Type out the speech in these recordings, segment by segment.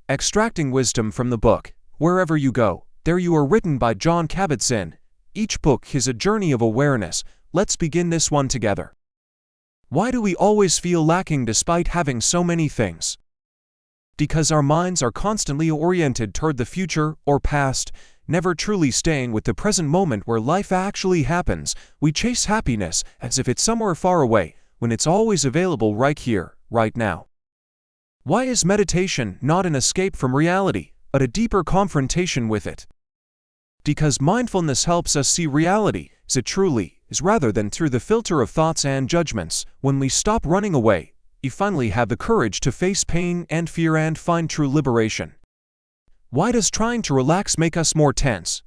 Extracting Wisdom from the Book, Wherever You Go, There You Are, written by Jon Kabat-Zinn. Each book is a journey of awareness. Let's begin this one together. Why do we always feel lacking despite having so many things? Because our minds are constantly oriented toward the future or past, never truly staying with the present moment where life actually happens. We chase happiness as if it's somewhere far away, when it's always available right here, right now. Why is meditation not an escape from reality, but a deeper confrontation with it? Because mindfulness helps us see reality as it truly is rather than through the filter of thoughts and judgments. When we stop running away, you finally have the courage to face pain and fear and find true liberation. Why does trying to relax make us more tense?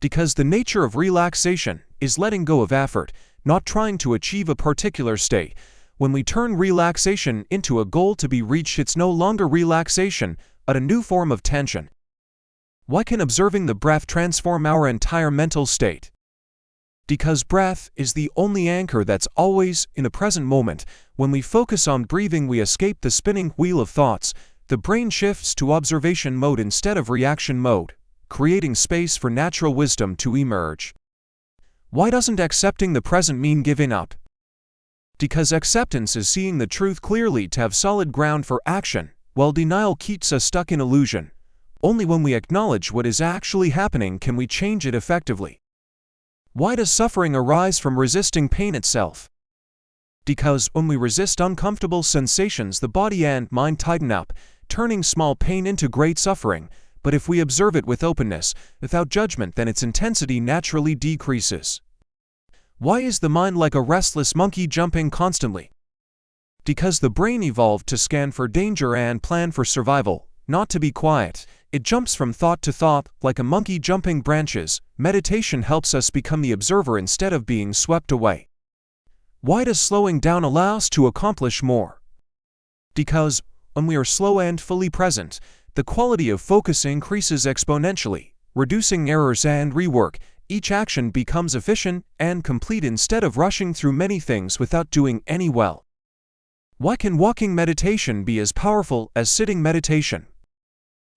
Because the nature of relaxation is letting go of effort, not trying to achieve a particular state. When we turn relaxation into a goal to be reached, it's no longer relaxation, but a new form of tension. Why can observing the breath transform our entire mental state? Because breath is the only anchor that's always in the present moment. When we focus on breathing, we escape the spinning wheel of thoughts. The brain shifts to observation mode instead of reaction mode, creating space for natural wisdom to emerge. Why doesn't accepting the present mean giving up? Because acceptance is seeing the truth clearly to have solid ground for action, while denial keeps us stuck in illusion. Only when we acknowledge what is actually happening can we change it effectively. Why does suffering arise from resisting pain itself? Because when we resist uncomfortable sensations, the body and mind tighten up, turning small pain into great suffering. But if we observe it with openness, without judgment, then its intensity naturally decreases. Why is the mind like a restless monkey jumping constantly? Because the brain evolved to scan for danger and plan for survival, not to be quiet. It jumps from thought to thought, like a monkey jumping branches. Meditation helps us become the observer instead of being swept away. Why does slowing down allow us to accomplish more? Because when we are slow and fully present, the quality of focus increases exponentially, reducing errors and rework. Each action becomes efficient and complete instead of rushing through many things without doing any well. Why can walking meditation be as powerful as sitting meditation?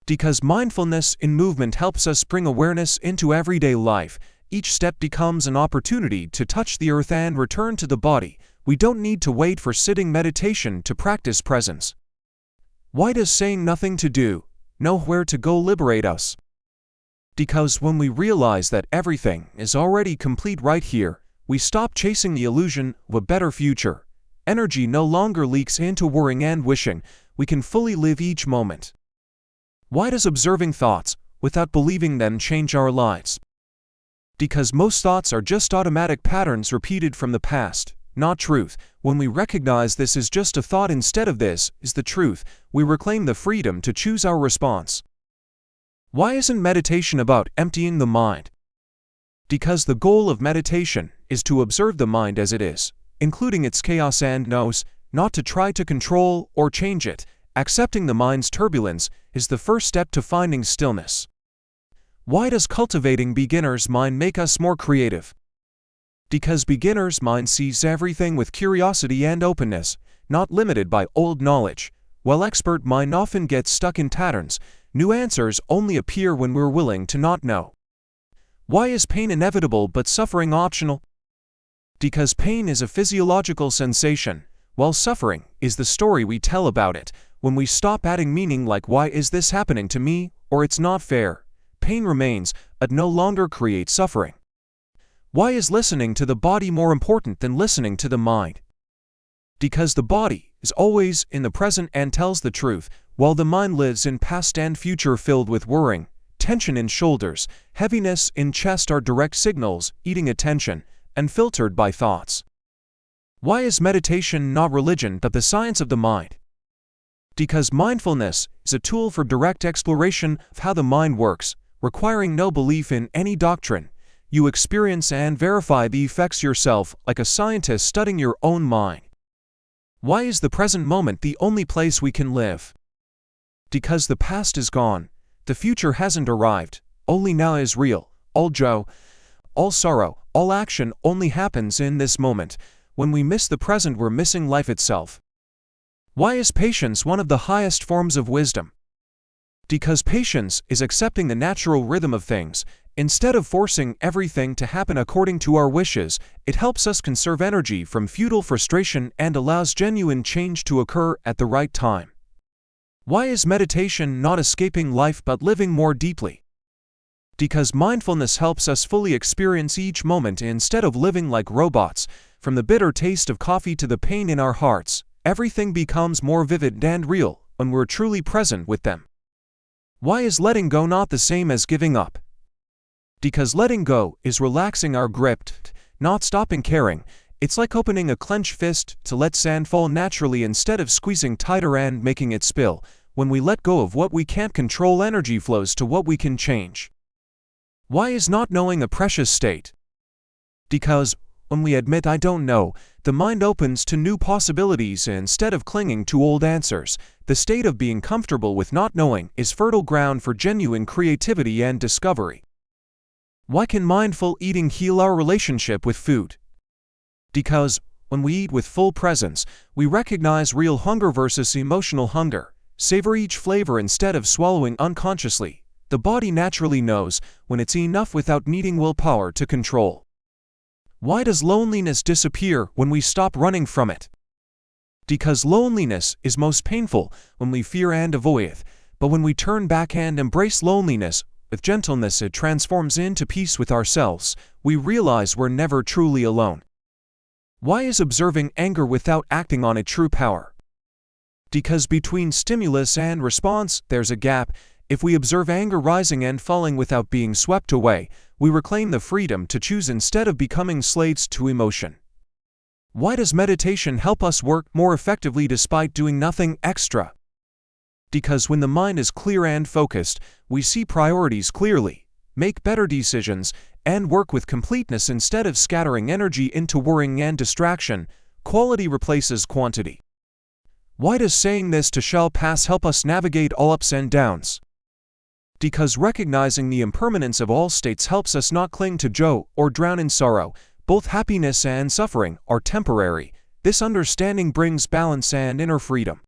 Because mindfulness in movement helps us bring awareness into everyday life. Each step becomes an opportunity to touch the earth and return to the body. We don't need to wait for sitting meditation to practice presence. Why does saying nothing to do, nowhere to go liberate us? Because when we realize that everything is already complete right here, we stop chasing the illusion of a better future. Energy no longer leaks into worrying and wishing. We can fully live each moment. Why does observing thoughts, without believing them, change our lives? Because most thoughts are just automatic patterns repeated from the past, not truth. When we recognize this is just a thought instead of this is the truth, we reclaim the freedom to choose our response. Why isn't meditation about emptying the mind? Because the goal of meditation is to observe the mind as it is, including its chaos and noise, not to try to control or change it. Accepting the mind's turbulence is the first step to finding stillness. Why does cultivating beginner's mind make us more creative? Because beginner's mind sees everything with curiosity and openness, not limited by old knowledge, while expert mind often gets stuck in patterns. New answers only appear when we're willing to not know. Why is pain inevitable but suffering optional? Because pain is a physiological sensation, while suffering is the story we tell about it. When we stop adding meaning like "why is this happening to me?" or "it's not fair," pain remains, but no longer creates suffering. Why is listening to the body more important than listening to the mind? Because the body is always in the present and tells the truth, while the mind lives in past and future filled with worrying. Tension in shoulders, heaviness in chest are direct signals, eating attention, and filtered by thoughts. Why is meditation not religion but the science of the mind? Because mindfulness is a tool for direct exploration of how the mind works, requiring no belief in any doctrine. You experience and verify the effects yourself, like a scientist studying your own mind. Why is the present moment the only place we can live? Because the past is gone, the future hasn't arrived, only now is real. All joy, all sorrow, all action only happens in this moment. When we miss the present, we're missing life itself. Why is patience one of the highest forms of wisdom? Because patience is accepting the natural rhythm of things. Instead of forcing everything to happen according to our wishes, it helps us conserve energy from futile frustration and allows genuine change to occur at the right time. Why is meditation not escaping life but living more deeply? Because mindfulness helps us fully experience each moment instead of living like robots. From the bitter taste of coffee to the pain in our hearts, everything becomes more vivid and real when we're truly present with them. Why is letting go not the same as giving up? Because letting go is relaxing our grip, not stopping caring. It's like opening a clenched fist to let sand fall naturally instead of squeezing tighter and making it spill. When we let go of what we can't control, energy flows to what we can change. Why is not knowing a precious state? Because when we admit I don't know, the mind opens to new possibilities instead of clinging to old answers. The state of being comfortable with not knowing is fertile ground for genuine creativity and discovery. Why can mindful eating heal our relationship with food? Because when we eat with full presence, we recognize real hunger versus emotional hunger. Savor each flavor instead of swallowing unconsciously. The body naturally knows when it's enough without needing willpower to control. Why does loneliness disappear when we stop running from it? Because loneliness is most painful when we fear and avoid it, but when we turn back and embrace loneliness with gentleness, it transforms into peace with ourselves. We realize we're never truly alone. Why is observing anger without acting on it true power? Because between stimulus and response, there's a gap. If we observe anger rising and falling without being swept away, we reclaim the freedom to choose instead of becoming slaves to emotion. Why does meditation help us work more effectively despite doing nothing extra? Because when the mind is clear and focused, we see priorities clearly, make better decisions, and work with completeness instead of scattering energy into worrying and distraction. Quality replaces quantity. Why does saying this to shall pass help us navigate all ups and downs? Because recognizing the impermanence of all states helps us not cling to joy or drown in sorrow. Both happiness and suffering are temporary. This understanding brings balance and inner freedom.